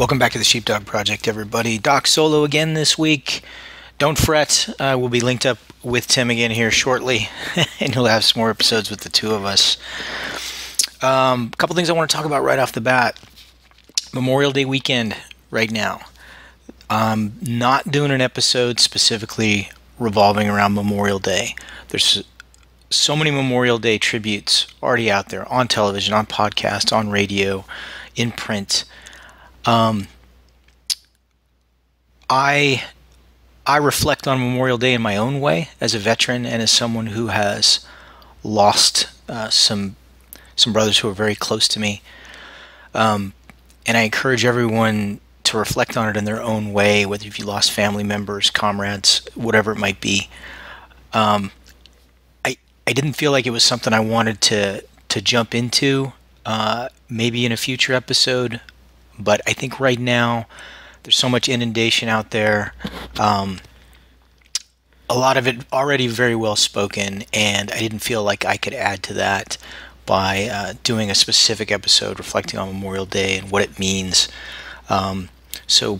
Welcome back to the Sheepdog Project, everybody. Doc solo again this week. Don't fret, we'll be linked up with Tim again here shortly, and he'll have some more episodes with the two of us. A couple things I want to talk about right off the bat. Memorial Day weekend right now. I'm not doing an episode specifically revolving around Memorial Day. There's so many Memorial Day tributes already out there on television, on podcast, on radio, in print. I reflect on Memorial Day in my own way as a veteran and as someone who has lost some brothers who are very close to me. And I encourage everyone to reflect on it in their own way, whether if you lost family members, comrades, whatever it might be. I didn't feel like it was something I wanted to jump into, maybe in a future episode, but I think right now there's so much inundation out there. A lot of it already very well spoken, and I didn't feel like I could add to that by doing a specific episode reflecting on Memorial Day and what it means. So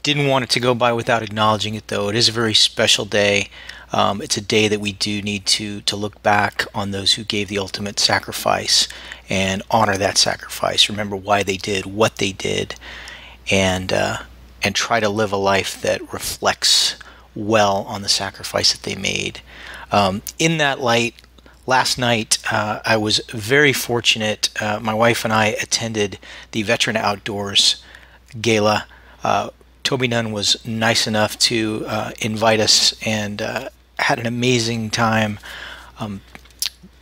didn't want it to go by without acknowledging it, though. It is a very special day. It's a day that we do need to look back on those who gave the ultimate sacrifice and honor that sacrifice. Remember why they did what they did, and try to live a life that reflects well on the sacrifice that they made. In that light, last night I was very fortunate. My wife and I attended the Veteran Outdoors Gala. Toby Nunn was nice enough to invite us, and had an amazing time.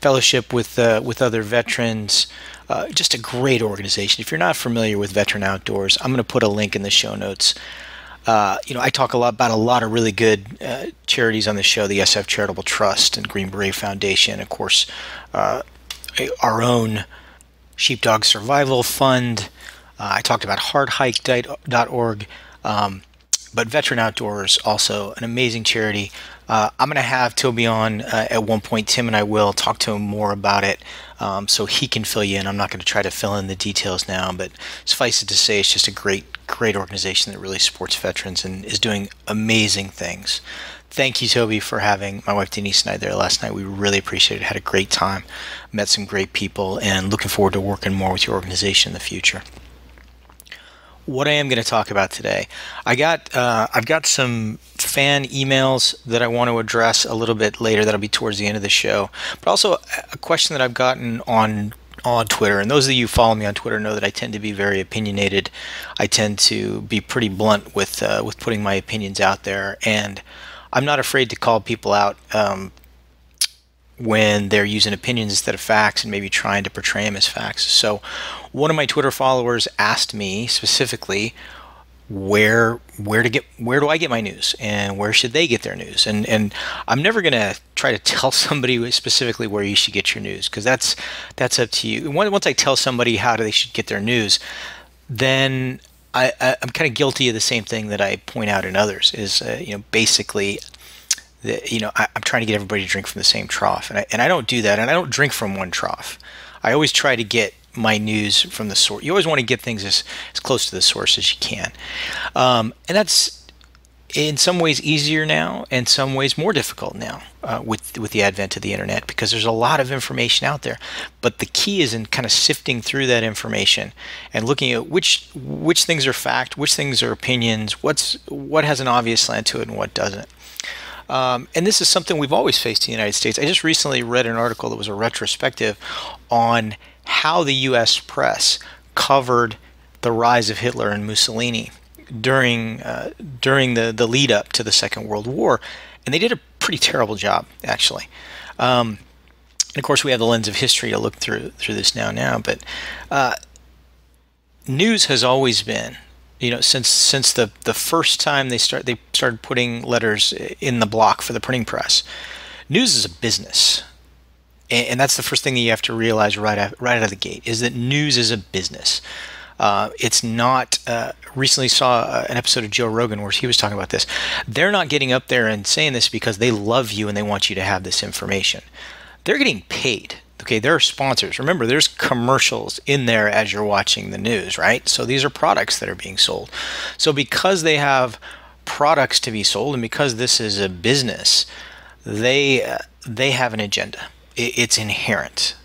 Fellowship with other veterans. Just a great organization. If you're not familiar with Veteran Outdoors, I'm going to put a link in the show notes. I talk about a lot of really good charities on the show, the SF Charitable Trust and Green Beret Foundation, of course, our own Sheepdog Survival Fund. I talked about hardhike.org, but Veteran Outdoors, also an amazing charity. I'm going to have Toby on at one point. Tim and I will talk to him more about it, so he can fill you in. I'm not going to try to fill in the details now, but suffice it to say, it's just a great organization that really supports veterans and is doing amazing things. Thank you, Toby, for having my wife Denise and I there last night. We really appreciated it. Had a great time, met some great people, and looking forward to working more with your organization in the future. What I am going to talk about today, I've got some fan emails that I want to address a little bit later. That'll be towards the end of the show, but also a question that I've gotten on Twitter. And those of you who follow me on Twitter know that I tend to be very opinionated. I tend to be pretty blunt with putting my opinions out there, and I'm not afraid to call people out when they're using opinions instead of facts and maybe trying to portray them as facts. So one of my Twitter followers asked me specifically where do I get my news and where should they get their news, and I'm never going to try to tell somebody specifically where you should get your news, because that's up to you. Once I tell somebody how they should get their news, then I'm kind of guilty of the same thing that I point out in others, is basically I'm trying to get everybody to drink from the same trough, and I don't do that, and I don't drink from one trough. I always try to get my news from the source. You always want to get things as close to the source as you can, and that's in some ways easier now, and some ways more difficult now with the advent of the internet, because there's a lot of information out there. But the key is in kind of sifting through that information and looking at which things are fact, which things are opinions, what has an obvious slant to it and what doesn't. And this is something we've always faced in the United States. I just recently read an article that was a retrospective on how the U.S. press covered the rise of Hitler and Mussolini during the lead up to the Second World War, and they did a pretty terrible job, actually. And of course, we have the lens of history to look through this now. But news has always been, since the first time they started putting letters in the block for the printing press, news is a business. And that's the first thing that you have to realize right out of the gate, is that news is a business. It's not. Recently saw an episode of Joe Rogan where he was talking about this. They're not getting up there and saying this because they love you and they want you to have this information. They're getting paid. okay, there are sponsors. Remember, there's commercials in there as you're watching the news, right? So these are products that are being sold. So because they have products to be sold, and because this is a business, they have an agenda. It's inherent.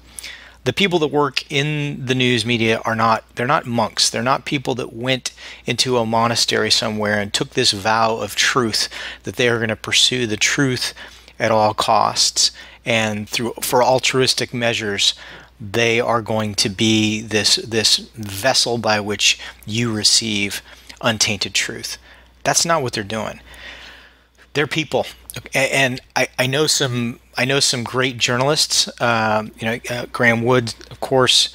The people that work in the news media they're not monks. They're not people that went into a monastery somewhere and took this vow of truth that they are going to pursue the truth at all costs, and for altruistic measures they are going to be this vessel by which you receive untainted truth. That's not what they're doing. They're people, and I know some great journalists. Graham Wood, of course,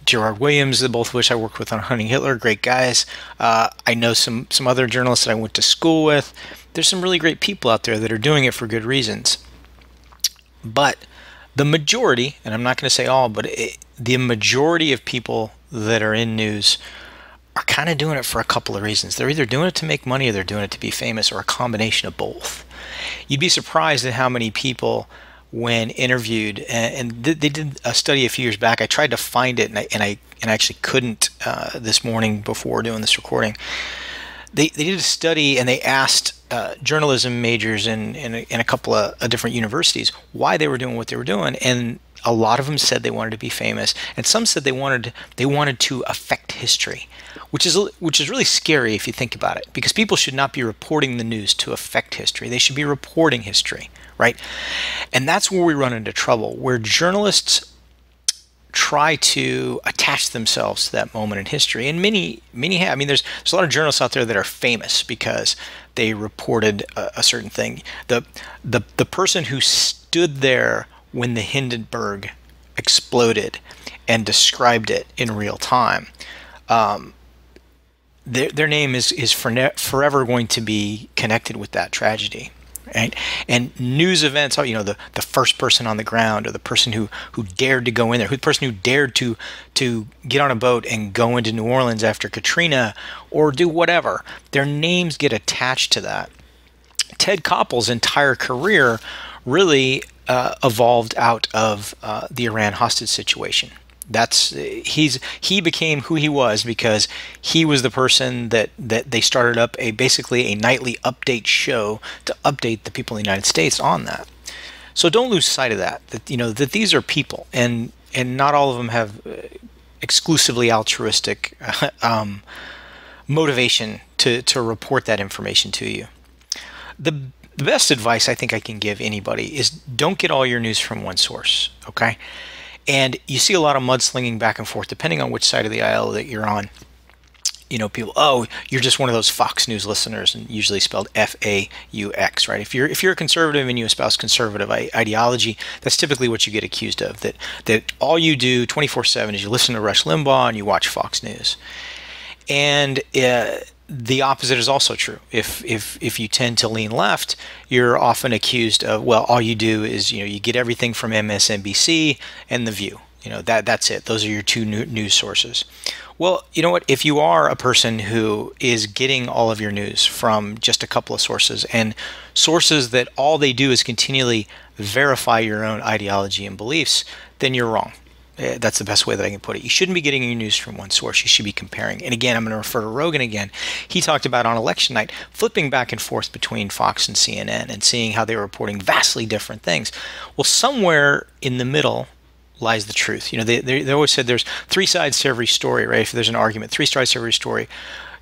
Gerard Williams, both of which I worked with on Hunting Hitler. Great guys. I know some other journalists that I went to school with. There's some really great people out there that are doing it for good reasons. But the majority, and I'm not going to say all, but the majority of people that are in news are kind of doing it for a couple of reasons. They're either doing it to make money, or they're doing it to be famous, or a combination of both. You'd be surprised at how many people, when interviewed, and they did a study a few years back. I tried to find it, and I actually couldn't this morning before doing this recording. They did a study, and they asked journalism majors in a couple of different universities why they were doing what they were doing, and a lot of them said they wanted to be famous, and some said they wanted to affect history, which is really scary if you think about it, because people should not be reporting the news to affect history. They should be reporting history, right? And that's where we run into trouble, where journalists try to attach themselves to that moment in history, and many have. I mean, there's a lot of journalists out there that are famous because they reported a certain thing. The person who stood there when the Hindenburg exploded and described it in real time, their name is forever going to be connected with that tragedy, right? And news events, the first person on the ground, or the person who dared to go in there, the person who dared to get on a boat and go into New Orleans after Katrina, or do whatever, their names get attached to that. Ted Koppel's entire career really evolved out of the Iran hostage situation. He became who he was because he was the person that they started up basically a nightly update show to update the people in the United States on that. So don't lose sight of that that these are people, and not all of them have exclusively altruistic motivation to report that information to you. The best advice I think I can give anybody is don't get all your news from one source, okay? And you see a lot of mudslinging back and forth, depending on which side of the aisle that you're on. People, oh, you're just one of those Fox News listeners, and usually spelled F-A-U-X, right? If you're a conservative and you espouse conservative ideology, that's typically what you get accused of. That all you do 24/7 is you listen to Rush Limbaugh and you watch Fox News. And the opposite is also true. If you tend to lean left, you're often accused of, well, all you do is you get everything from MSNBC and The View. That's it. Those are your two news sources. Well, you know what? If you are a person who is getting all of your news from just a couple of sources, and sources that all they do is continually verify your own ideology and beliefs, then you're wrong. That's the best way that I can put it. You shouldn't be getting your news from one source. You should be comparing. And again, I'm going to refer to Rogan again. He talked about on election night flipping back and forth between Fox and CNN and seeing how they were reporting vastly different things. Well, somewhere in the middle lies the truth. They always said there's three sides to every story, right? If there's an argument, three sides to every story.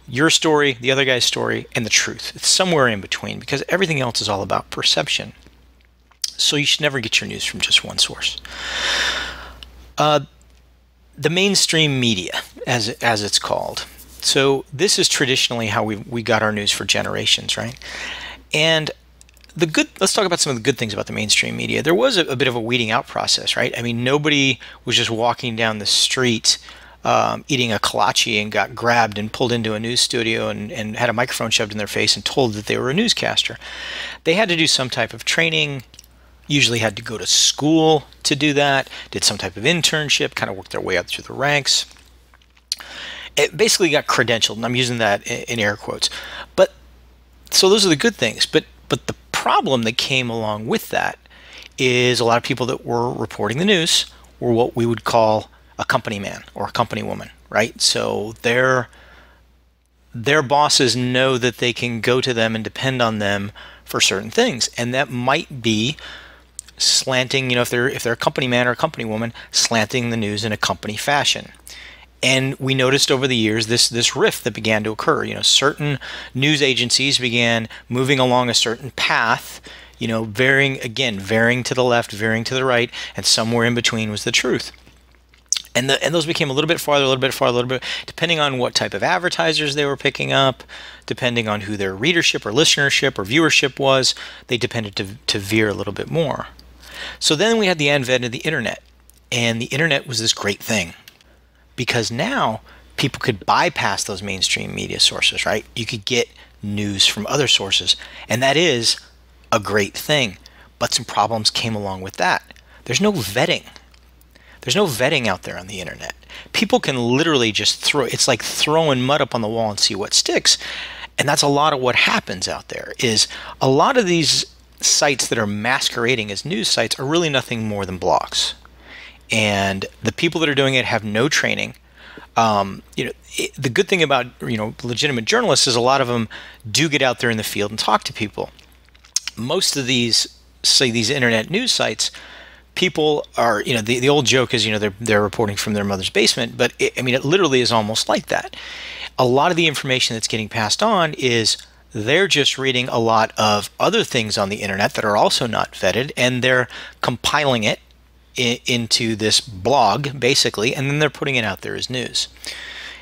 Your story, the other guy's story, and the truth. It's somewhere in between, because everything else is all about perception. So you should never get your news from just one source. The mainstream media, as it's called. So this is traditionally how we got our news for generations, right? And let's talk about some of the good things about the mainstream media. There was a bit of a weeding out process, right? I mean, nobody was just walking down the street eating a kolache and got grabbed and pulled into a news studio and had a microphone shoved in their face and told that they were a newscaster. They had to do some type of training, usually had to go to school to do that, did some type of internship, kind of worked their way up through the ranks. It basically got credentialed, and I'm using that in air quotes. But so those are the good things. But the problem that came along with that is a lot of people that were reporting the news were what we would call a company man or a company woman, right? So their bosses know that they can go to them and depend on them for certain things, and that might be slanting, if they're a company man or a company woman, slanting the news in a company fashion. And we noticed over the years this rift that began to occur. Certain news agencies began moving along a certain path, varying to the left, varying to the right, and somewhere in between was the truth. And those became a little bit farther, a little bit farther, a little bit, depending on what type of advertisers they were picking up, depending on who their readership or listenership or viewership was, they depended to veer a little bit more. So then we had the advent of the internet, and the internet was this great thing because now people could bypass those mainstream media sources, right? You could get news from other sources, and that is a great thing. But some problems came along with that. There's no vetting. There's no vetting out there on the internet. People can literally just it's like throwing mud up on the wall and see what sticks. And that's a lot of what happens out there. Is a lot of these sites that are masquerading as news sites are really nothing more than blogs. And the people that are doing it have no training. The good thing about legitimate journalists is a lot of them do get out there in the field and talk to people. Most of these internet news sites, people are, the old joke is, they're reporting from their mother's basement, but it literally is almost like that. A lot of the information that's getting passed on is they're just reading a lot of other things on the internet that are also not vetted, and they're compiling it into this blog, basically, and then they're putting it out there as news.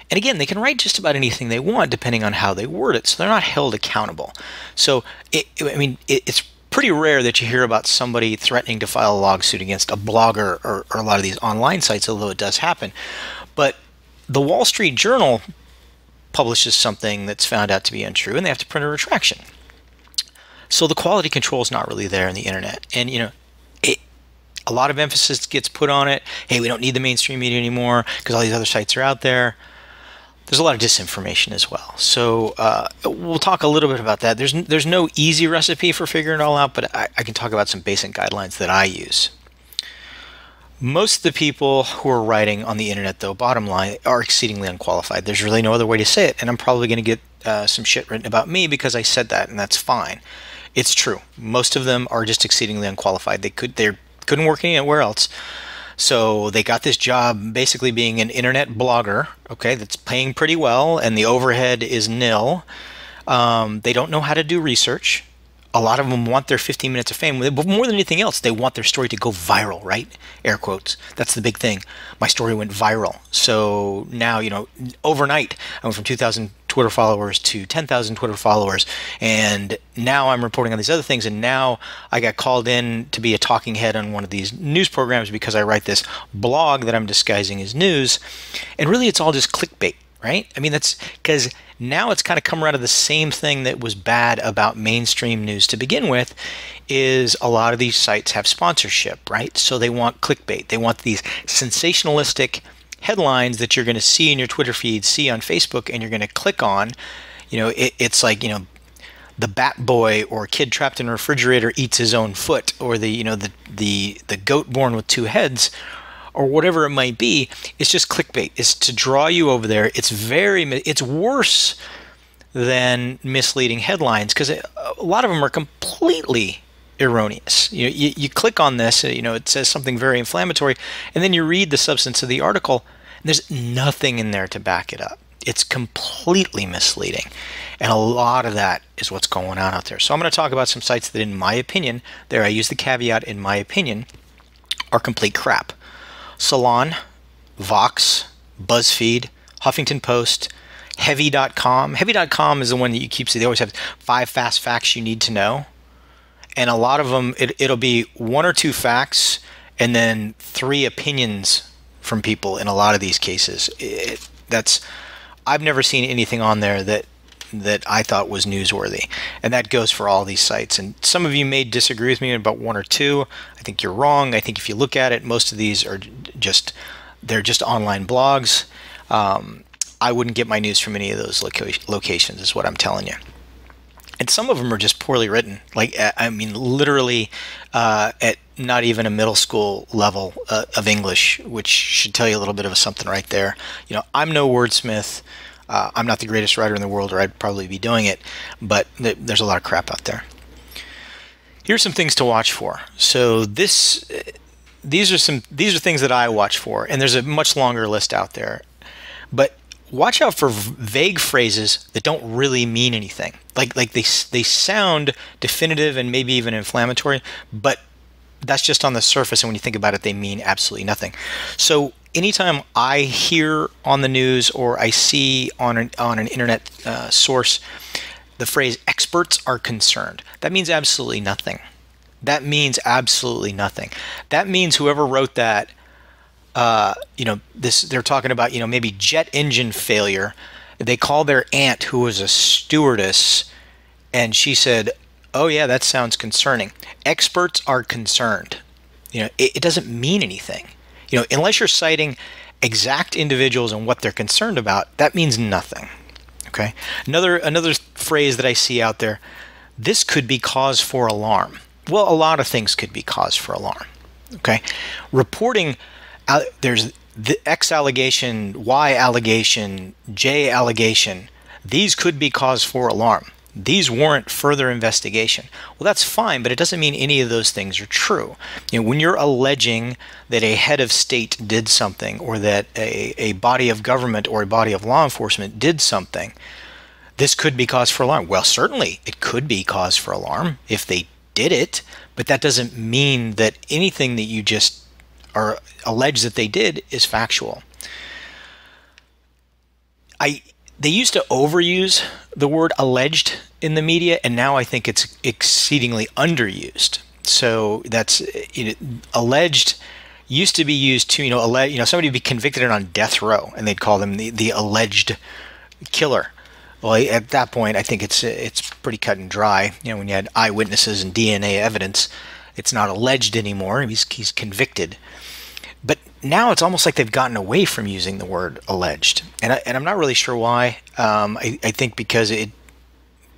And again, they can write just about anything they want depending on how they word it, so they're not held accountable. So, it's pretty rare that you hear about somebody threatening to file a lawsuit against a blogger or a lot of these online sites, although it does happen. But the Wall Street Journal publishes something that's found out to be untrue, and they have to print a retraction. So the quality control is not really there on the internet. And, a lot of emphasis gets put on it. Hey, we don't need the mainstream media anymore because all these other sites are out there. There's a lot of disinformation as well. So we'll talk a little bit about that. There's no easy recipe for figuring it all out, but I can talk about some basic guidelines that I use. Most of the people who are writing on the internet, though, bottom line, are exceedingly unqualified. There's really no other way to say it, and I'm probably going to get some shit written about me because I said that, and that's fine. It's true. Most of them are just exceedingly unqualified. They couldn't work anywhere else. So they got this job basically being an internet blogger, okay, that's paying pretty well, and the overhead is nil. They don't know how to do research. A lot of them want their 15 minutes of fame, but more than anything else, they want their story to go viral, right? Air quotes. That's the big thing. My story went viral. So now, overnight, I went from 2,000 Twitter followers to 10,000 Twitter followers, and now I'm reporting on these other things, and now I got called in to be a talking head on one of these news programs because I write this blog that I'm disguising as news, and really it's all just clickbait, right? That's because now it's kind of come around to the same thing that was bad about mainstream news to begin with, is a lot of these sites have sponsorship, right? So they want clickbait. They want these sensationalistic headlines that you're going to see in your Twitter feed, see on Facebook, and you're going to click on. It's like, the Bat Boy or kid trapped in a refrigerator eats his own foot, or the goat born with two heads, or whatever it might be. It's just clickbait. It's to draw you over there. It's worse than misleading headlines because a lot of them are completely erroneous. You click on this, it says something very inflammatory, and then you read the substance of the article, and there's nothing in there to back it up. It's completely misleading, and a lot of that is what's going on out there. So I'm going to talk about some sites that, in my opinion, I use the caveat, in my opinion, are complete crap. Salon, Vox, BuzzFeed, Huffington Post, Heavy.com. Heavy.com is the one that you keep seeing. They always have 5 fast facts you need to know. And a lot of them, it'll be 1 or 2 facts and then 3 opinions from people in a lot of these cases. I've never seen anything on there that I thought was newsworthy. And that goes for all these sites. And some of you may disagree with me about 1 or 2. I think you're wrong. I think if you look at it, most of these are just online blogs. I wouldn't get my news from any of those locations, is what I'm telling you. And some of them are just poorly written. Literally, at not even a middle school level of English, which should tell you a little bit of something right there. I'm no wordsmith. I'm not the greatest writer in the world, or I'd probably be doing it, but there's a lot of crap out there. Here's some things to watch for. So these are things that I watch for, and there's a much longer list out there. But watch out for vague phrases that don't really mean anything. Like they sound definitive and maybe even inflammatory, but that's just on the surface, and when you think about it, they mean absolutely nothing. So anytime I hear on the news or I see on an internet source the phrase "experts are concerned," that means absolutely nothing. That means absolutely nothing. That means whoever wrote that, they're talking about, maybe jet engine failure. They call their aunt, who was a stewardess, and she said, "Oh yeah, that sounds concerning." Experts are concerned. It doesn't mean anything. Unless you're citing exact individuals and what they're concerned about, that means nothing. Okay. Another phrase that I see out there: this could be cause for alarm. Well, a lot of things could be cause for alarm. Okay. Reporting, there's the X allegation, Y allegation, J allegation. These could be cause for alarm. These warrant further investigation. Well, that's fine, but it doesn't mean any of those things are true. When you're alleging that a head of state did something, or that a body of government or a body of law enforcement did something, this could be cause for alarm. Well, certainly it could be cause for alarm if they did it, but that doesn't mean that anything that you just are alleged that they did is factual. They used to overuse the word alleged in the media, and now I think it's exceedingly underused. So that's alleged used to be used to somebody would be convicted and on death row, and they'd call them the alleged killer. Well, at that point, I think it's pretty cut and dry. When you had eyewitnesses and DNA evidence, it's not alleged anymore. He's convicted. But now it's almost like they've gotten away from using the word alleged, and I'm not really sure why. I think because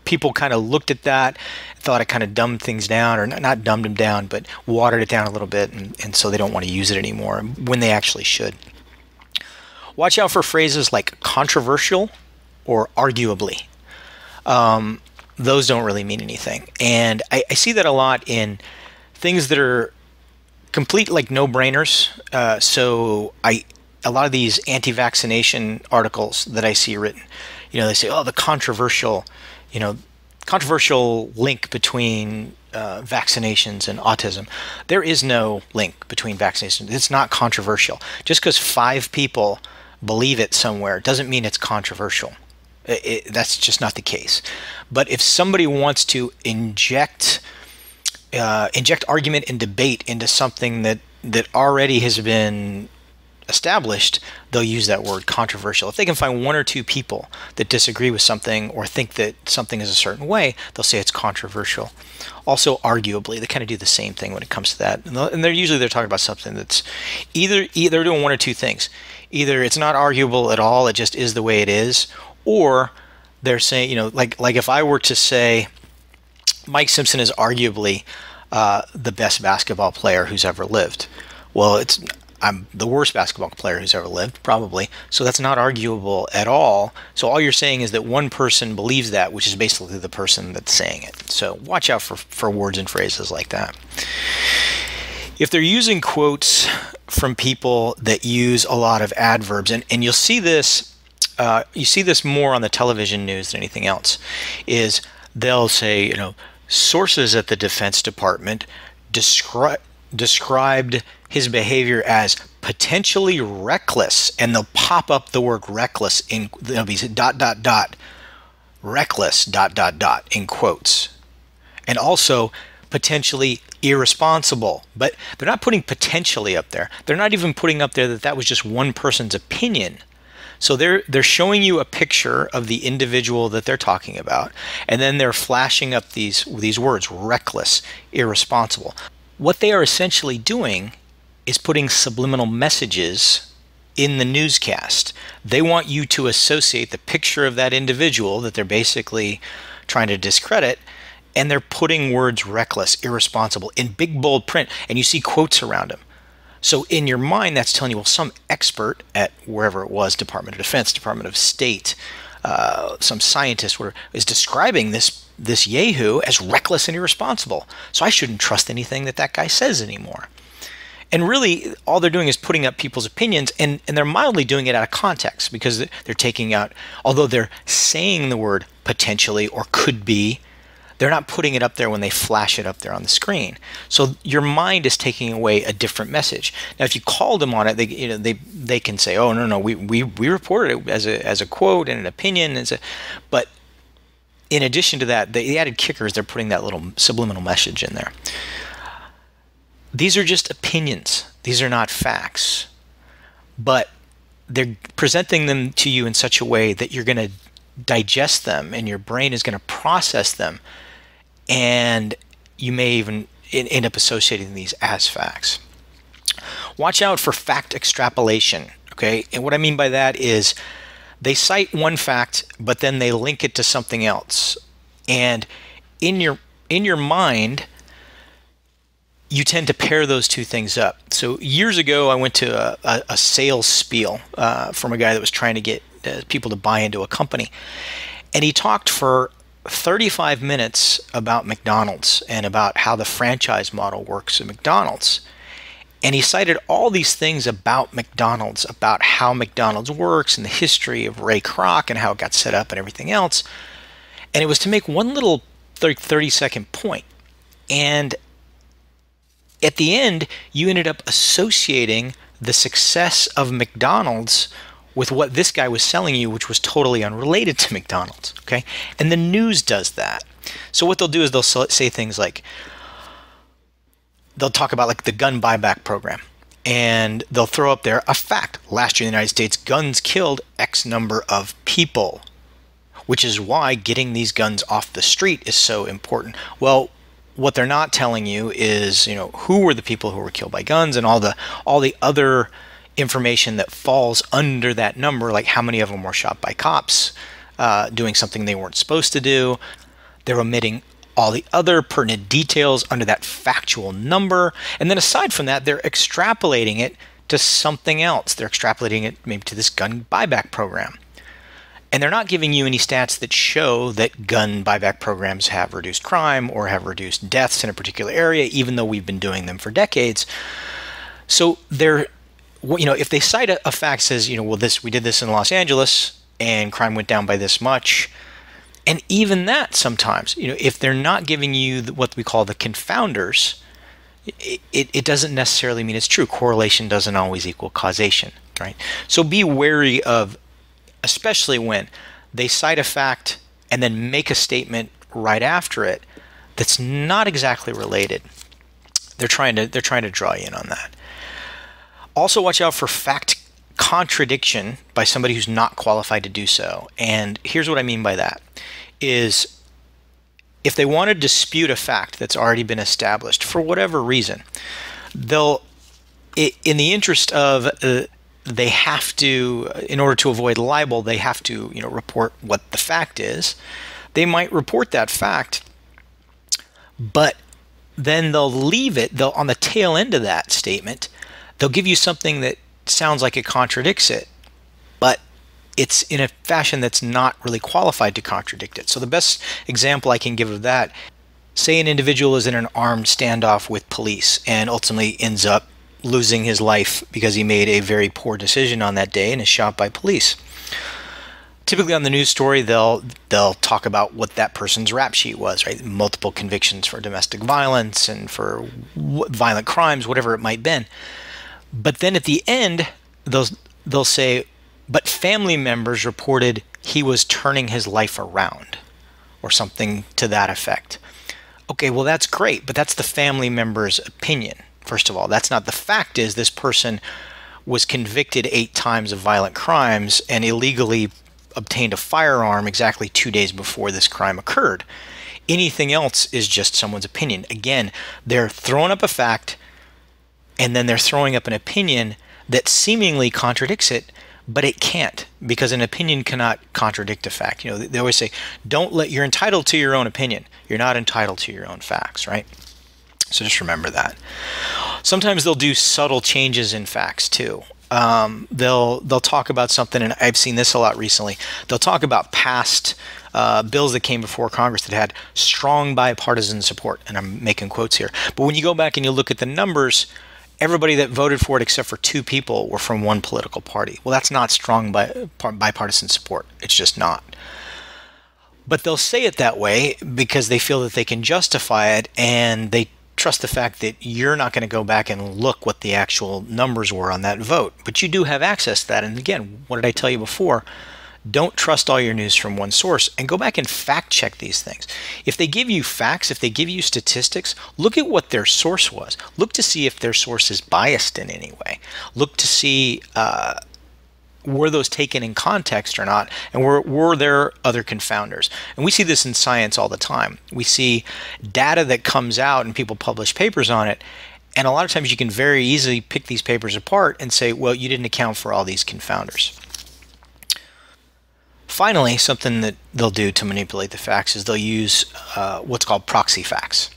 people kind of looked at that, thought it kind of dumbed things down, or not dumbed them down, but watered it down a little bit, and so they don't want to use it anymore when they actually should. Watch out for phrases like controversial or arguably. Those don't really mean anything, and I see that a lot in things that are complete like no-brainers. So a lot of these anti-vaccination articles that I see written, they say, oh, the controversial link between vaccinations and autism. There is no link between vaccinations. It's not controversial. Just because 5 people believe it somewhere doesn't mean it's controversial. That's just not the case. But if somebody wants to inject argument and debate into something that already has been established, they'll use that word controversial. If they can find 1 or 2 people that disagree with something or think that something is a certain way, they'll say it's controversial. Also, arguably, they kind of do the same thing when it comes to that. And they're talking about something that's either they're doing 1 or 2 things. Either it's not arguable at all, it just is the way it is, or they're saying, like if I were to say Mike Simpson is arguably the best basketball player who's ever lived. Well, I'm the worst basketball player who's ever lived, probably. So that's not arguable at all. So all you're saying is that one person believes that, which is basically the person that's saying it. So watch out for words and phrases like that. If they're using quotes from people that use a lot of adverbs, and you'll see this, you see this more on the television news than anything else, is they'll say, sources at the Defense Department described his behavior as potentially reckless, and they'll pop up the word reckless in, they'll be reckless in quotes, and also potentially irresponsible. But they're not putting potentially up there. They're not even putting up there that was just one person's opinion. So they're showing you a picture of the individual that they're talking about, and then they're flashing up these words: reckless, irresponsible. What they are essentially doing is putting subliminal messages in the newscast. They want you to associate the picture of that individual that they're basically trying to discredit And they're putting words reckless, irresponsible in big bold print, and you see quotes around them. So in your mind, that's telling you, well, some expert at wherever it was, Department of Defense, Department of State, some scientist is describing this yahoo as reckless and irresponsible. So I shouldn't trust anything that guy says anymore. And really, all they're doing is putting up people's opinions, and they're mildly doing it out of context, because they're taking out, although they're saying the word potentially or could be, they're not putting it up there when they flash it up there on the screen. So your mind is taking away a different message. Now, if you called them on it, they can say, "Oh, no, we reported it as a quote and an opinion." But in addition to that, the added kicker is they're putting that little subliminal message in there. These are just opinions. These are not facts. But they're presenting them to you in such a way that you're going to digest them, and your brain is going to process them, and you may even end up associating these as facts. Watch out for fact extrapolation, okay? And what I mean by that is they cite one fact, but then they link it to something else. And in your mind, you tend to pair those two things up. So years ago, I went to a sales spiel from a guy that was trying to get people to buy into a company. And he talked for 35 minutes about McDonald's and about how the franchise model works at McDonald's. And he cited all these things about McDonald's, about how McDonald's works and the history of Ray Kroc and how it got set up and everything else. And it was to make one little 30-second point. And at the end, you ended up associating the success of McDonald's with what this guy was selling you, which was totally unrelated to McDonald's, okay? And the news does that. So what they'll do is they'll say things like, they'll talk about like the gun buyback program, and they'll throw up there a fact. Last year in the United States, guns killed X number of people, which is why getting these guns off the street is so important. Well, what they're not telling you is, who were the people who were killed by guns, and all the other information that falls under that number, like how many of them were shot by cops doing something they weren't supposed to do. They're omitting all the other pertinent details under that factual number. And then aside from that, they're extrapolating it to something else. They're extrapolating it maybe to this gun buyback program. And they're not giving you any stats that show that gun buyback programs have reduced crime or have reduced deaths in a particular area, even though we've been doing them for decades. So they're, if they cite a fact says, we did this in Los Angeles and crime went down by this much, and even that sometimes, if they're not giving you what we call the confounders, it doesn't necessarily mean it's true. Correlation doesn't always equal causation, right? So be wary of, especially when they cite a fact and then make a statement right after it that's not exactly related. They're trying to draw you in on that. Also, watch out for fact contradiction by somebody who's not qualified to do so. And here's what I mean by that is, if they want to dispute a fact that's already been established for whatever reason, they'll, in the interest of they have to, in order to avoid libel, they have to report what the fact is. They might report that fact, but then they'll leave it. They'll, on the tail end of that statement, they'll give you something that sounds like it contradicts it, but it's in a fashion that's not really qualified to contradict it. So the best example I can give of that, say an individual is in an armed standoff with police and ultimately ends up losing his life because he made a very poor decision on that day and is shot by police. Typically on the news story, they'll talk about what that person's rap sheet was, right? Multiple convictions for domestic violence and for violent crimes, whatever it might have been. But then at the end, they'll say, but family members reported he was turning his life around, or something to that effect. Okay, well, that's great, but that's the family member's opinion. First of all, that's not the fact. Is this person was convicted 8 times of violent crimes and illegally obtained a firearm exactly 2 days before this crime occurred. Anything else is just someone's opinion. Again, they're throwing up a fact and then they're throwing up an opinion that seemingly contradicts it, but it can't, because an opinion cannot contradict a fact. You know, they always say, you're entitled to your own opinion. You're not entitled to your own facts, right? So just remember that. Sometimes they'll do subtle changes in facts too. They'll talk about something, and I've seen this a lot recently. They'll talk about past bills that came before Congress that had strong bipartisan support, and I'm making quotes here. But when you go back and you look at the numbers, everybody that voted for it except for 2 people were from one political party. Well, that's not strong bipartisan support. It's just not. But they'll say it that way because they feel that they can justify it, and they trust the fact that you're not going to go back and look what the actual numbers were on that vote. But you do have access to that. And again, what did I tell you before? Don't trust all your news from one source, and go back and fact check these things. If they give you facts, if they give you statistics, look at what their source was. Look to see if their source is biased in any way. Look to see were those taken in context or not, and were there other confounders? And we see this in science all the time. We see data that comes out and people publish papers on it, and a lot of times you can very easily pick these papers apart and say, well, you didn't account for all these confounders. Finally, something that they'll do to manipulate the facts is they'll use what's called proxy facts.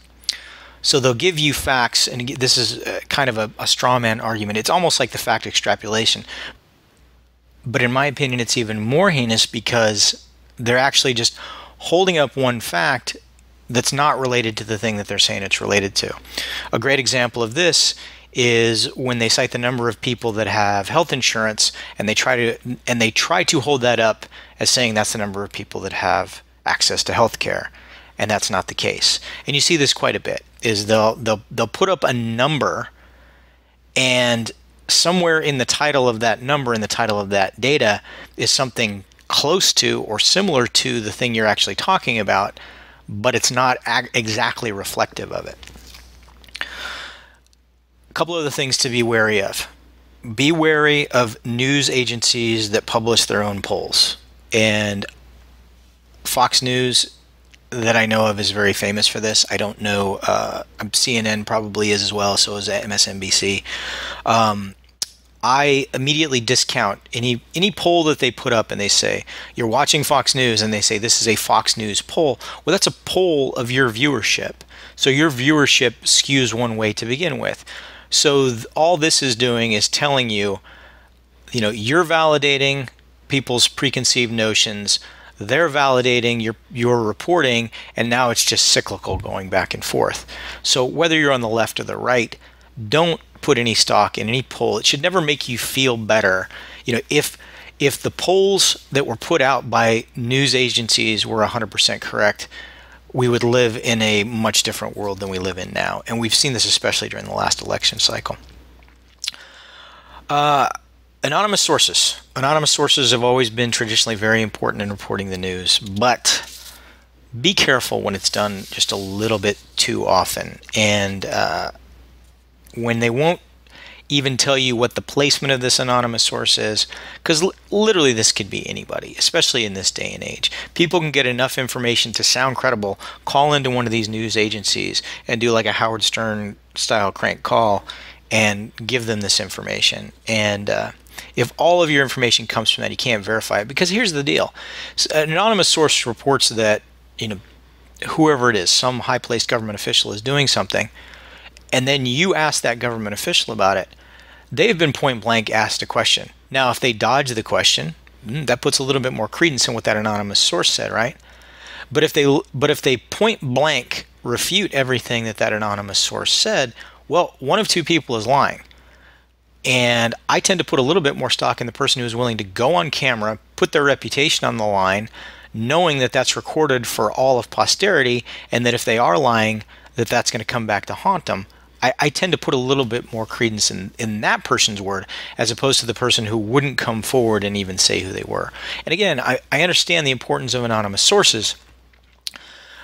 So they'll give you facts, and this is kind of a straw man argument. It's almost like the fact extrapolation. But in my opinion, it's even more heinous because they're actually just holding up one fact that's not related to the thing that they're saying it's related to. A great example of this is when they cite the number of people that have health insurance, and they try to hold that up as saying that's the number of people that have access to health care, and that's not the case. And you see this quite a bit, is they'll put up a number, and somewhere in the title of that number, in the title of that data, is something close to or similar to the thing you're actually talking about, but it's not exactly reflective of it. A couple of the things to be wary of. Be wary of news agencies that publish their own polls. And Fox News, that I know of, is very famous for this. I don't know, CNN probably is as well, so is MSNBC. I immediately discount any poll that they put up, and they say, you're watching Fox News, and they say this is a Fox News poll. Well, that's a poll of your viewership. So your viewership skews one way to begin with. So all this is doing is telling you, you're validating people's preconceived notions, they're validating your reporting, and now it's just cyclical, going back and forth. So whether you're on the left or the right, don't put any stock in any poll. It should never make you feel better. If the polls that were put out by news agencies were 100% correct, we would live in a much different world than we live in now. And we've seen this especially during the last election cycle. Anonymous sources. Anonymous sources have always been traditionally very important in reporting the news, but be careful when it's done just a little bit too often. And when they won't even tell you what the placement of this anonymous source is, because literally this could be anybody, especially in this day and age. People can get enough information to sound credible, call into one of these news agencies and do like a Howard Stern style crank call and give them this information. And if all of your information comes from that, you can't verify it, because here's the deal. An anonymous source reports that whoever it is, some high-placed government official, is doing something, and then you ask that government official about it. They've been point blank asked a question. Now, if they dodge the question, that puts a little bit more credence in what that anonymous source said, right? But if they point blank refute everything that anonymous source said, well, one of 2 people is lying. And I tend to put a little bit more stock in the person who is willing to go on camera, put their reputation on the line, knowing that that's recorded for all of posterity, and that if they are lying, that's going to come back to haunt them. I tend to put a little bit more credence in that person's word, as opposed to the person who wouldn't come forward and even say who they were. And again, I understand the importance of anonymous sources,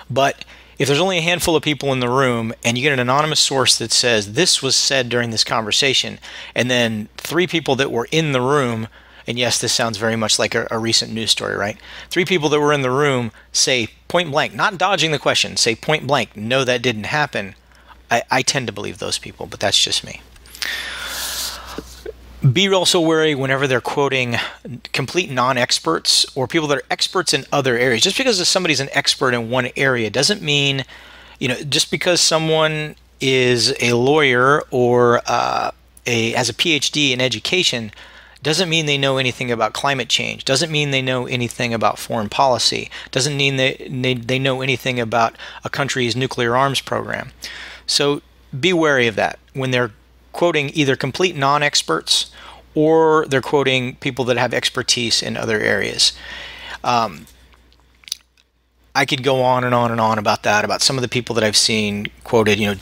but if there's only a handful of people in the room and you get an anonymous source that says this was said during this conversation, and then 3 people that were in the room, and yes, this sounds very much like a recent news story, right? 3 people that were in the room say point blank, not dodging the question, say point blank, no, that didn't happen. I tend to believe those people, but that's just me. Be also wary whenever they're quoting complete non-experts or people that are experts in other areas. Just because somebody's an expert in one area doesn't mean, just because someone is a lawyer or has a PhD in education doesn't mean they know anything about climate change, doesn't mean they know anything about foreign policy, doesn't mean they know anything about a country's nuclear arms program. So be wary of that when they're quoting either complete non-experts or they're quoting people that have expertise in other areas. I could go on and on and on about that, about some of the people that I've seen quoted.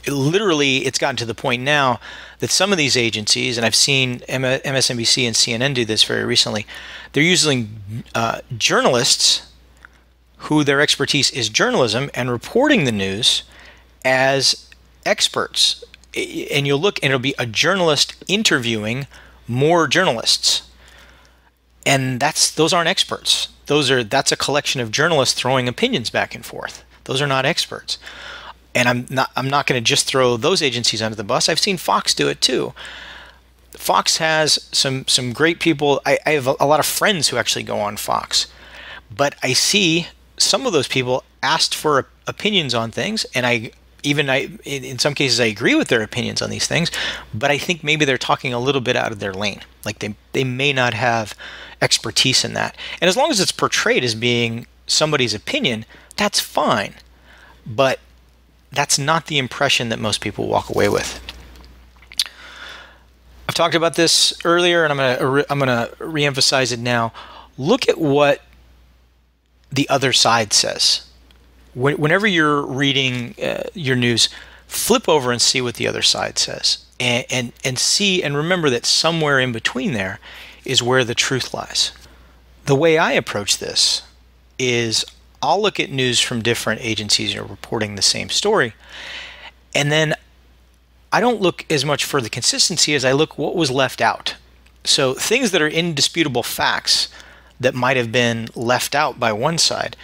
Literally, it's gotten to the point now that some of these agencies, and I've seen MSNBC and CNN do this very recently, they're using journalists who their expertise is journalism and reporting the news as experts. And you'll look and it'll be a journalist interviewing more journalists. And those aren't experts. That's a collection of journalists throwing opinions back and forth. Those are not experts. And I'm not going to just throw those agencies under the bus. I've seen Fox do it too. Fox has some great people. I have a lot of friends who actually go on Fox. But I see some of those people asked for opinions on things, and in some cases I agree with their opinions on these things, but I think maybe they're talking a little bit out of their lane. Like they may not have expertise in that. And as long as it's portrayed as being somebody's opinion, that's fine. But that's not the impression that most people walk away with. I've talked about this earlier, and I'm gonna reemphasize it now. Look at what the other side says. Whenever you're reading your news, flip over and see what the other side says, and see and remember that somewhere in between there is where the truth lies. The way I approach this is I'll look at news from different agencies reporting the same story, and then I don't look as much for the consistency as I look what was left out. So things that are indisputable facts that might have been left out by one side,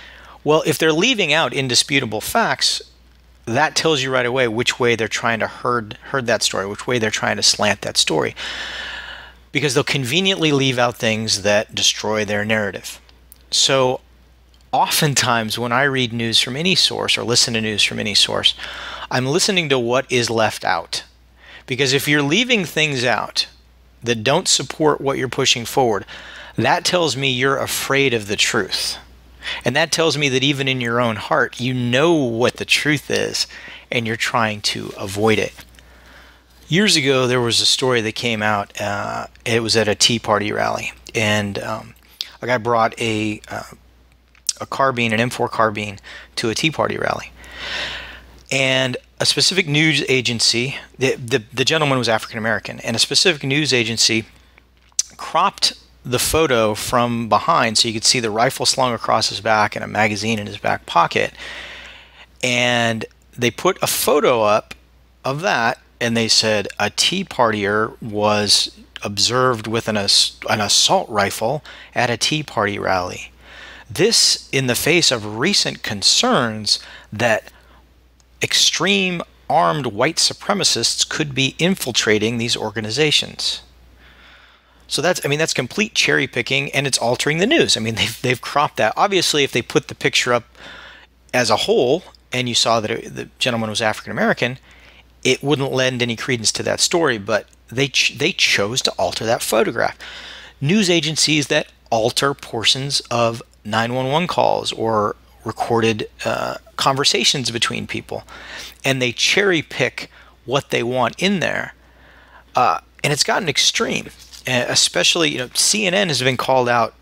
well, if they're leaving out indisputable facts, that tells you right away which way they're trying to herd that story, which way they're trying to slant that story. Because they'll conveniently leave out things that destroy their narrative. So oftentimes when I read news from any source or listen to news from any source, I'm listening to what is left out. Because if you're leaving things out that don't support what you're pushing forward, that tells me you're afraid of the truth. And that tells me that even in your own heart, you know what the truth is, and you're trying to avoid it. Years ago, there was a story that came out. It was at a Tea Party rally, and a guy brought a carbine, an M4 carbine, to a Tea Party rally. And a specific news agency, the gentleman was African American, and a specific news agency cropped the photo from behind so you could see the rifle slung across his back and a magazine in his back pocket. And they put a photo up of that, and they said a Tea Partier was observed with an assault rifle at a Tea Party rally. This in the face of recent concerns that extreme armed white supremacists could be infiltrating these organizations. So that's complete cherry picking, and it's altering the news. I mean, they've cropped that. Obviously, if they put the picture up as a whole and you saw that the gentleman was African American, it wouldn't lend any credence to that story, but they chose to alter that photograph. News agencies that alter portions of 911 calls or recorded conversations between people, and they cherry pick what they want in there, and it's gotten extreme. Especially, CNN has been called out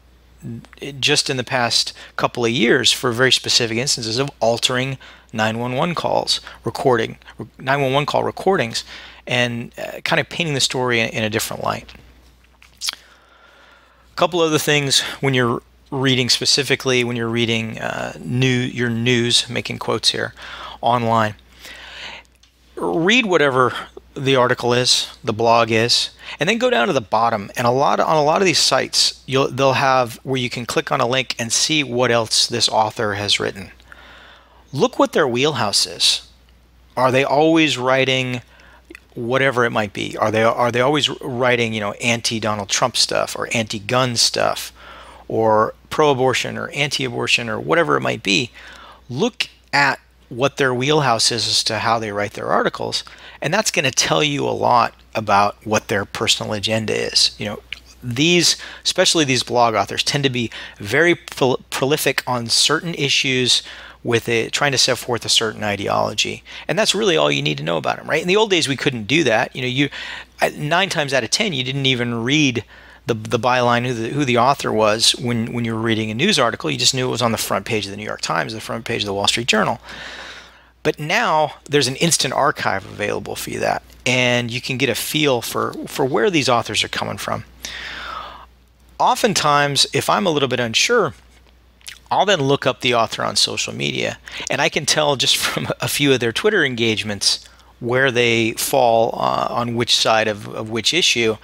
just in the past couple of years for very specific instances of altering 911 calls, 911 call recordings, and kind of painting the story in a different light. A couple other things when you're reading specifically, when you're reading your news, making quotes here, online. Read whatever the article is, the blog is, and then go down to the bottom. And on a lot of these sites, they'll have where you can click on a link and see what else this author has written. Look what their wheelhouse is. Are they always writing whatever it might be. Are they always writing, anti-Donald Trump stuff or anti-gun stuff or pro-abortion or anti-abortion or whatever it might be? Look at what their wheelhouse is as to how they write their articles, and that's going to tell you a lot about what their personal agenda is. Especially these blog authors, tend to be very prolific on certain issues with trying to set forth a certain ideology, and that's really all you need to know about them, right? In the old days, we couldn't do that. 9 times out of 10, you didn't even read the byline, who the author was when you were reading a news article. You just knew it was on the front page of the New York Times, the front page of the Wall Street Journal. But now there's an instant archive available for you and you can get a feel for where these authors are coming from. Oftentimes, if I'm a little bit unsure, I'll then look up the author on social media, and I can tell just from a few of their Twitter engagements where they fall on which side of which issue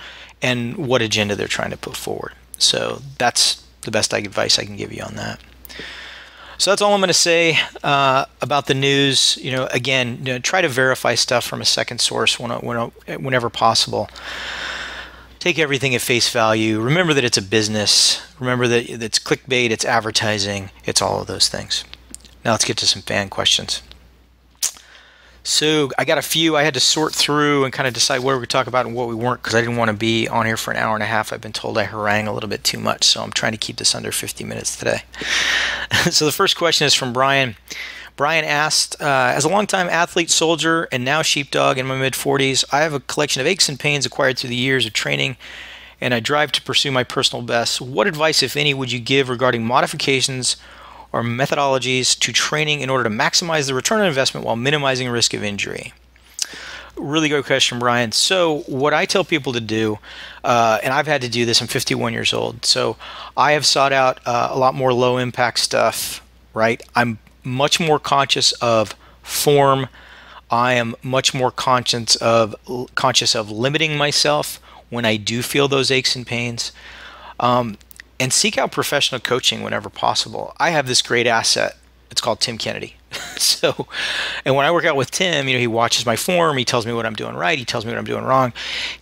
and what agenda they're trying to put forward. So that's the best advice I can give you on that. So that's all I'm going to say about the news. Again, try to verify stuff from a second source whenever possible. Take everything at face value. Remember that it's a business. Remember that it's clickbait, it's advertising, it's all of those things. Now let's get to some fan questions. So I got a few I had to sort through and kind of decide what we could talk about and what we weren't, because I didn't want to be on here for an hour and a half. I've been told I harangue a little bit too much, so I'm trying to keep this under 50 minutes today. So the first question is from Brian. Brian asked, as a longtime athlete, soldier, and now sheepdog in my mid-40s, I have a collection of aches and pains acquired through the years of training, and I drive to pursue my personal best. What advice, if any, would you give regarding modifications or methodologies to training in order to maximize the return on investment while minimizing risk of injury? Really good question, Brian. So what I tell people to do, and I've had to do this, I'm 51 years old, so I have sought out a lot more low-impact stuff, right? I'm much more conscious of form. I am much more conscious of limiting myself when I do feel those aches and pains. And seek out professional coaching whenever possible. I have this great asset. It's called Tim Kennedy. And when I work out with Tim, he watches my form. He tells me what I'm doing right. He tells me what I'm doing wrong.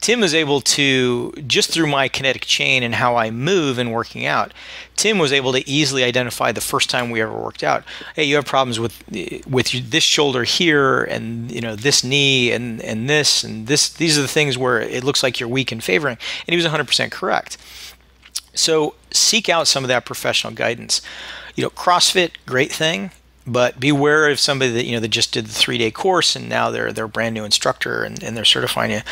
Tim is able to, just through my kinetic chain and how I move in working out, Tim was able to easily identify the first time we ever worked out. Hey, you have problems with this shoulder here, and this knee, and this. These are the things where it looks like you're weak and favoring. And he was 100% correct. So seek out some of that professional guidance. CrossFit, great thing, but beware of somebody that just did the 3-day course and now they're a brand new instructor and they're certifying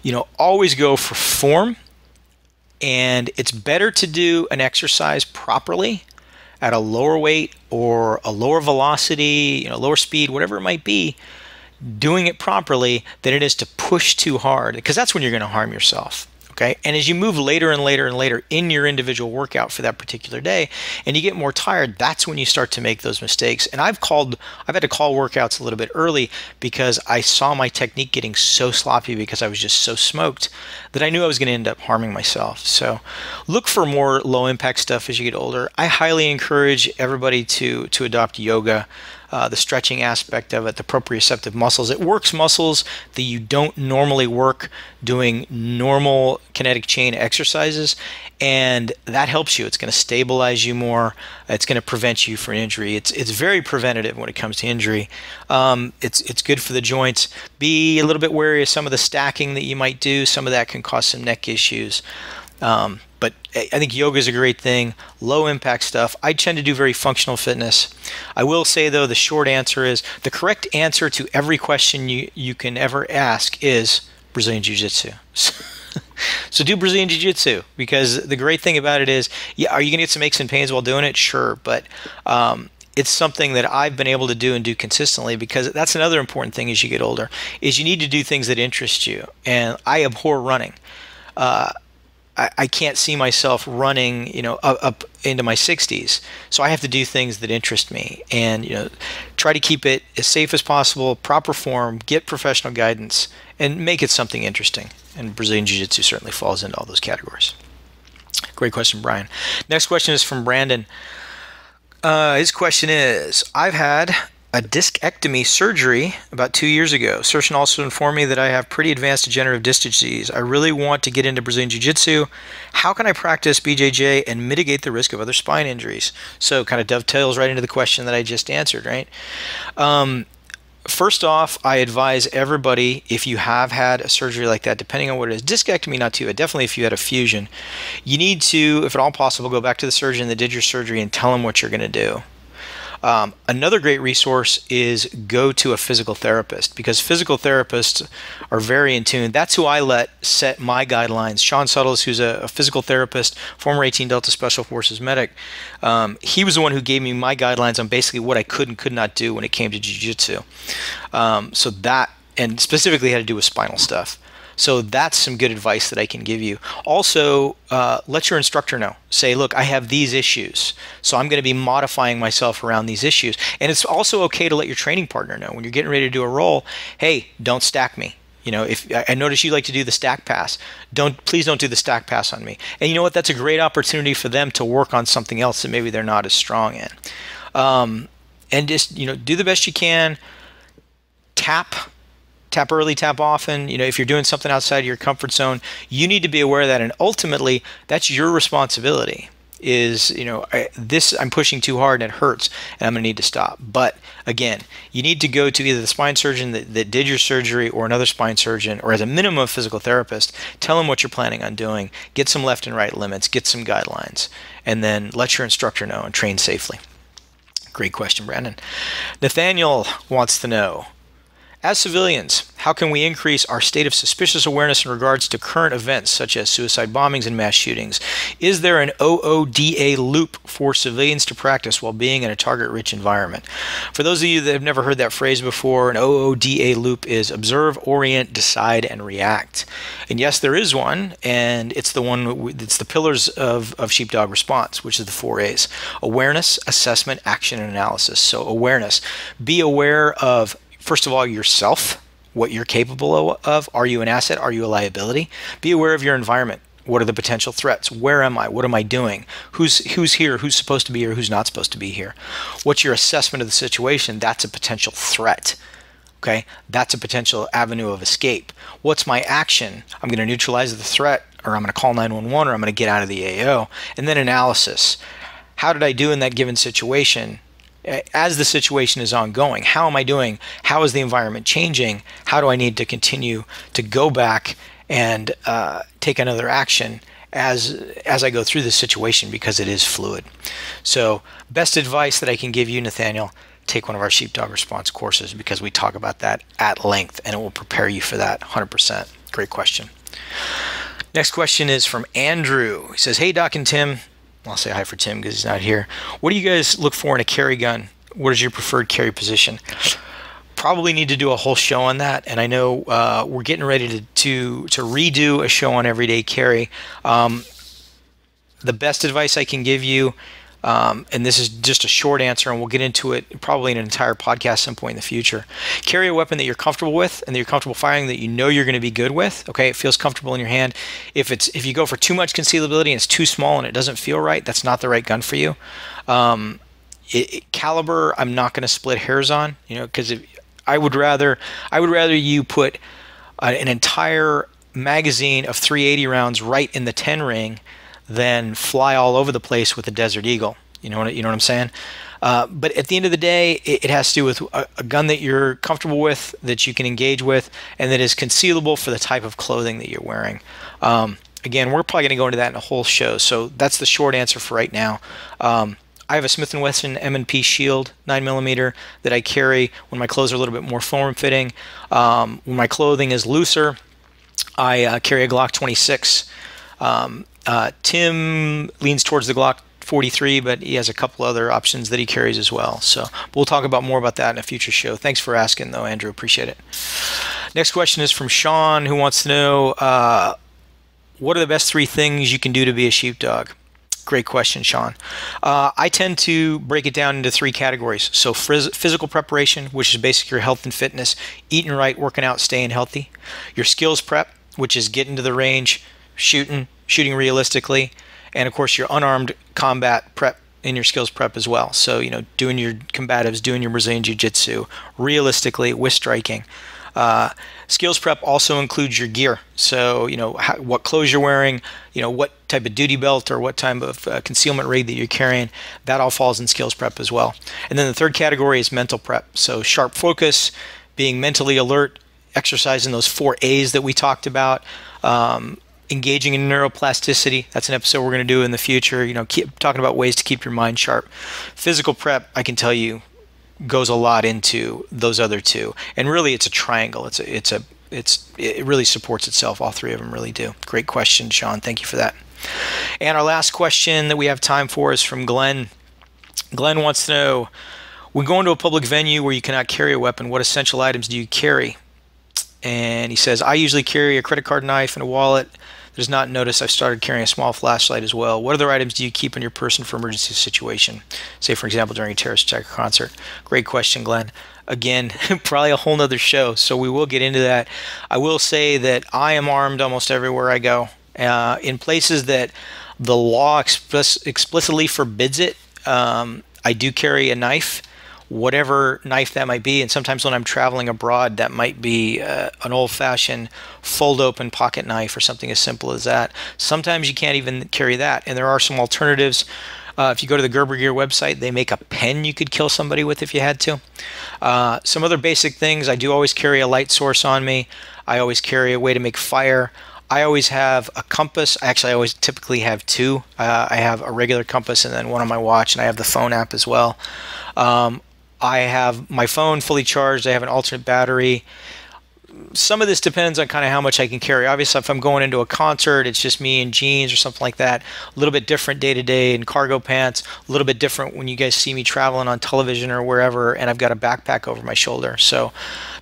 you. Always go for form, and it's better to do an exercise properly at a lower weight or a lower velocity, lower speed, whatever it might be, doing it properly than it is to push too hard, because that's when you're going to harm yourself. Okay, and as you move later and later and later in your individual workout for that particular day, and you get more tired, that's when you start to make those mistakes. And I've had to call workouts a little bit early because I saw my technique getting so sloppy because I was just so smoked that I knew I was going to end up harming myself. So look for more low impact stuff as you get older. I highly encourage everybody to adopt yoga. The stretching aspect of it, the proprioceptive muscles. It works muscles that you don't normally work doing normal kinetic chain exercises, and that helps you. It's going to stabilize you more. It's going to prevent you from injury. It's very preventative when it comes to injury. It's good for the joints. Be a little bit wary of some of the stacking that you might do. Some of that can cause some neck issues. But I think yoga is a great thing, low impact stuff. I tend to do very functional fitness. I will say, though, the short answer is the correct answer to every question you can ever ask is Brazilian Jiu-Jitsu. So do Brazilian Jiu-Jitsu, because the great thing about it is, yeah, are you going to get some aches and pains while doing it? Sure, but it's something that I've been able to do and do consistently, because that's another important thing as you get older, is you need to do things that interest you. And I abhor running. I can't see myself running, up into my 60s. So I have to do things that interest me, and, try to keep it as safe as possible, proper form, get professional guidance, and make it something interesting. And Brazilian Jiu-Jitsu certainly falls into all those categories. Great question, Brian. Next question is from Brandon. His question is, I've had a discectomy surgery about 2 years ago. Surgeon also informed me that I have pretty advanced degenerative disc disease. I really want to get into Brazilian Jiu-Jitsu. How can I practice BJJ and mitigate the risk of other spine injuries? So kind of dovetails right into the question that I just answered, right? First off, I advise everybody, if you have had a surgery like that, depending on what it is, discectomy not too bad, definitely if you had a fusion, you need to, if at all possible, go back to the surgeon that did your surgery and tell them what you're going to do. Another great resource is go to a physical therapist, because physical therapists are very in tune. That's who I let set my guidelines. Sean Suttles, who's a physical therapist, former 18 Delta Special Forces medic, he was the one who gave me my guidelines on basically what I could and could not do when it came to jiu-jitsu. So that, and specifically had to do with spinal stuff. So that's some good advice that I can give you. Also, let your instructor know. Say, look, I have these issues, so I'm going to be modifying myself around these issues. And it's also okay to let your training partner know when you're getting ready to do a roll, hey, don't stack me. You know, if I notice you like to do the stack pass, please don't do the stack pass on me. And you know what? That's a great opportunity for them to work on something else that maybe they're not as strong in. And just, you know, do the best you can. Tap early, tap often. You know, if you're doing something outside of your comfort zone, you need to be aware of that. And ultimately, that's your responsibility. Is, you know, I'm pushing too hard and it hurts and I'm going to need to stop. But again, you need to go to either the spine surgeon that did your surgery or another spine surgeon, or as a minimum a physical therapist. Tell them what you're planning on doing. Get some left and right limits. Get some guidelines. And then let your instructor know and train safely. Great question, Brandon. Nathaniel wants to know, as civilians, how can we increase our state of suspicious awareness in regards to current events such as suicide bombings and mass shootings? Is there an OODA loop for civilians to practice while being in a target-rich environment? For those of you that have never heard that phrase before, an OODA loop is observe, orient, decide, and react. And yes, there is one, and it's the one, it's the pillars of Sheepdog response, which is the 4 A's: awareness, assessment, action, and analysis. So awareness, be aware of, first of all, yourself, what you're capable of. Are you an asset? Are you a liability? Be aware of your environment. What are the potential threats? Where am I? What am I doing? Who's here? Who's supposed to be here? Who's not supposed to be here? What's your assessment of the situation? That's a potential threat. Okay? That's a potential avenue of escape. What's my action? I'm going to neutralize the threat, or I'm going to call 911, or I'm going to get out of the AO. And then analysis. How did I do in that given situation? As the situation is ongoing, how am I doing? How is the environment changing? How do I need to continue to go back and take another action as I go through this situation, because it is fluid? So best advice that I can give you, Nathaniel, take one of our Sheepdog response courses, because we talk about that at length and it will prepare you for that 100%. Great question. Next question is from Andrew. He says, hey, Doc and Tim. I'll say hi for Tim because he's not here. What do you guys look for in a carry gun? What is your preferred carry position? Probably need to do a whole show on that. And I know we're getting ready to redo a show on everyday carry. The best advice I can give you, and this is just a short answer, and we'll get into it probably in an entire podcast at some point in the future. Carry a weapon that you're comfortable with and that you're comfortable firing, that you know you're going to be good with. Okay, it feels comfortable in your hand. If you go for too much concealability and it's too small and it doesn't feel right, that's not the right gun for you. Caliber, I'm not going to split hairs on, you know, because I would rather you put an entire magazine of 380 rounds right in the 10 ring than fly all over the place with a Desert Eagle. You know what I'm saying? But at the end of the day, it has to do with a gun that you're comfortable with, that you can engage with, and that is concealable for the type of clothing that you're wearing. Again, we're probably going to go into that in a whole show, so that's the short answer for right now. I have a Smith & Wesson M&P Shield 9mm that I carry when my clothes are a little bit more form-fitting. When my clothing is looser, I carry a Glock 26. Tim leans towards the Glock 43, but he has a couple other options that he carries as well. So we'll talk about more about that in a future show. Thanks for asking, though, Andrew. Appreciate it. Next question is from Sean, who wants to know, what are the best 3 things you can do to be a sheepdog? Great question, Sean. I tend to break it down into 3 categories. So physical preparation, which is basically your health and fitness, eating right, working out, staying healthy. Your skills prep, which is getting to the range, shooting realistically, and of course your unarmed combat prep in your skills prep as well. So, doing your combatives, doing your Brazilian Jiu-Jitsu, realistically, with striking. Skills prep also includes your gear. So, what clothes you're wearing, what type of duty belt or what type of concealment rig that you're carrying, that all falls in skills prep as well. And then the third category is mental prep. So sharp focus, being mentally alert, exercising those 4 A's that we talked about, engaging in neuroplasticity. That's an episode we're going to do in the future. Keep talking about ways to keep your mind sharp. Physical prep, I can tell you, goes a lot into those other two, and really it's a triangle. It really supports itself. All three of them really do. Great question, Sean. Thank you for that. And our last question that we have time for is from Glenn. Glenn wants to know, when going to a public venue where you cannot carry a weapon, what essential items do you carry? And he says, I usually carry a credit card, knife, and a wallet. Does not notice I've started carrying a small flashlight as well. What other items do you keep in your person for emergency situation? Say, for example, during a terrorist attack or concert. Great question, Glenn. Again, probably a whole nother show, so we will get into that. I will say that I am armed almost everywhere I go. In places that the law explicitly forbids it, I do carry a knife, whatever knife that might be. And sometimes when I'm traveling abroad, that might be an old-fashioned fold-open pocket knife or something as simple as that. Sometimes you can't even carry that, and there are some alternatives. If you go to the Gerber Gear website, they make a pen you could kill somebody with if you had to. Some other basic things, I do always carry a light source on me. I always carry a way to make fire. I always have a compass. Actually, I always typically have two. I have a regular compass and then one on my watch, and I have the phone app as well. I have my phone fully charged. I have an alternate battery. Some of this depends on kind of how much I can carry. Obviously, if I'm going into a concert, it's just me in jeans or something like that. A little bit different day to day in cargo pants. A little bit different when you guys see me traveling on television or wherever, and I've got a backpack over my shoulder. So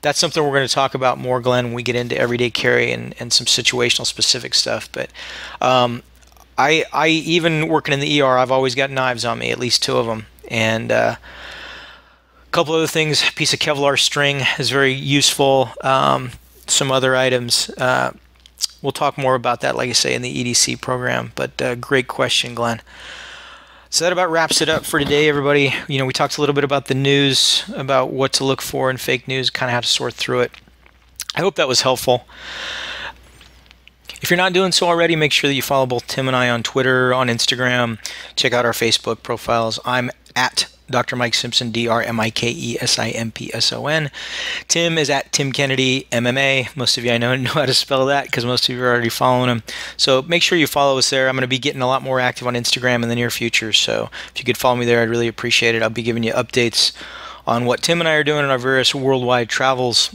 that's something we're going to talk about more, Glenn, when we get into everyday carry and some situational specific stuff. But I even working in the ER, I've always got knives on me, at least 2 of them. And couple other things, a piece of Kevlar string is very useful. Some other items. We'll talk more about that, like I say, in the EDC program. But great question, Glenn. So that about wraps it up for today, everybody. We talked a little bit about the news, about what to look for in fake news, kind of how to sort through it. I hope that was helpful. If you're not doing so already, make sure that you follow both Tim and I on Twitter, on Instagram. Check out our Facebook profiles. I'm at Dr. Mike Simpson, DrMikeSimpson. Tim is at Tim Kennedy MMA. Most of you I know how to spell that because most of you are already following him. So make sure you follow us there. I'm going to be getting a lot more active on Instagram in the near future. So if you could follow me there, I'd really appreciate it. I'll be giving you updates on what Tim and I are doing in our various worldwide travels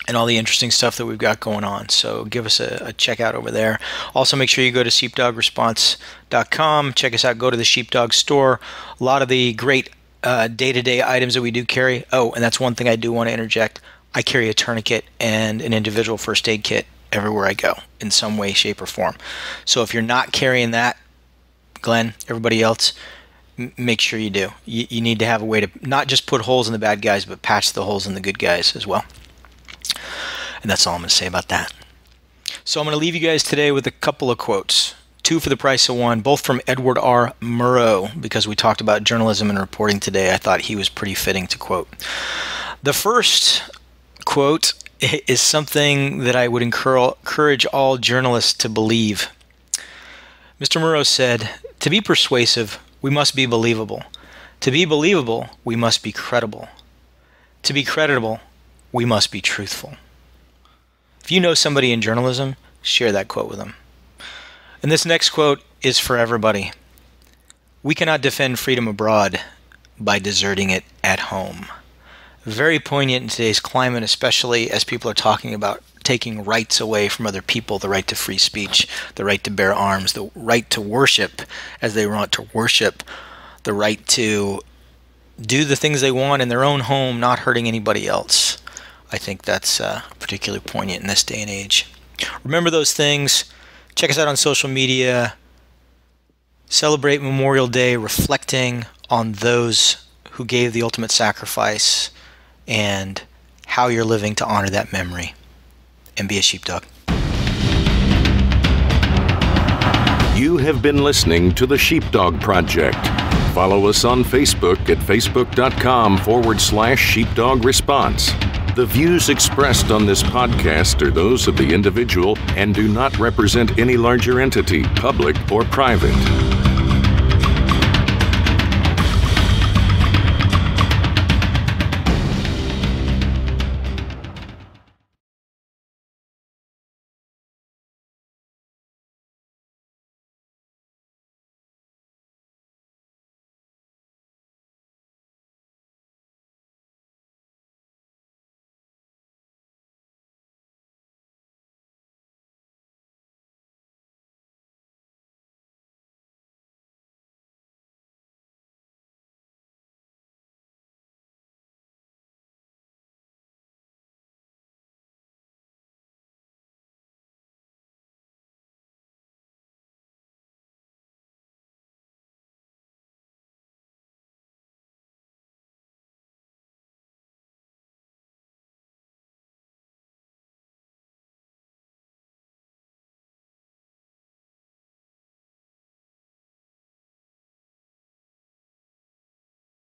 and all the interesting stuff that we've got going on. So give us a check out over there. Also, make sure you go to sheepdogresponse.com. Check us out. Go to the Sheepdog store. A lot of the great day-to-day items that we do carry. Oh, and that's one thing I do want to interject. I carry a tourniquet and an individual first aid kit everywhere I go in some way, shape, or form. So if you're not carrying that, Glenn, everybody else, make sure you do. You need to have a way to not just put holes in the bad guys, but patch the holes in the good guys as well. And that's all I'm going to say about that. So I'm going to leave you guys today with a couple of quotes. 2 for the price of 1, both from Edward R. Murrow, because we talked about journalism and reporting today. I thought he was pretty fitting to quote. The first quote is something that I would encourage all journalists to believe. Mr. Murrow said, "To be persuasive, we must be believable. To be believable, we must be credible. To be credible, we must be truthful." If you know somebody in journalism, share that quote with them. And this next quote is for everybody. "We cannot defend freedom abroad by deserting it at home." Very poignant in today's climate, especially as people are talking about taking rights away from other people, the right to free speech, the right to bear arms, the right to worship as they want to worship, the right to do the things they want in their own home, not hurting anybody else. I think that's particularly poignant in this day and age. Remember those things. Check us out on social media. Celebrate Memorial Day reflecting on those who gave the ultimate sacrifice and how you're living to honor that memory. And be a sheepdog. You have been listening to the Sheepdog Project. follow us on Facebook at facebook.com/Sheepdog Response. The views expressed on this podcast are those of the individual and do not represent any larger entity, public or private.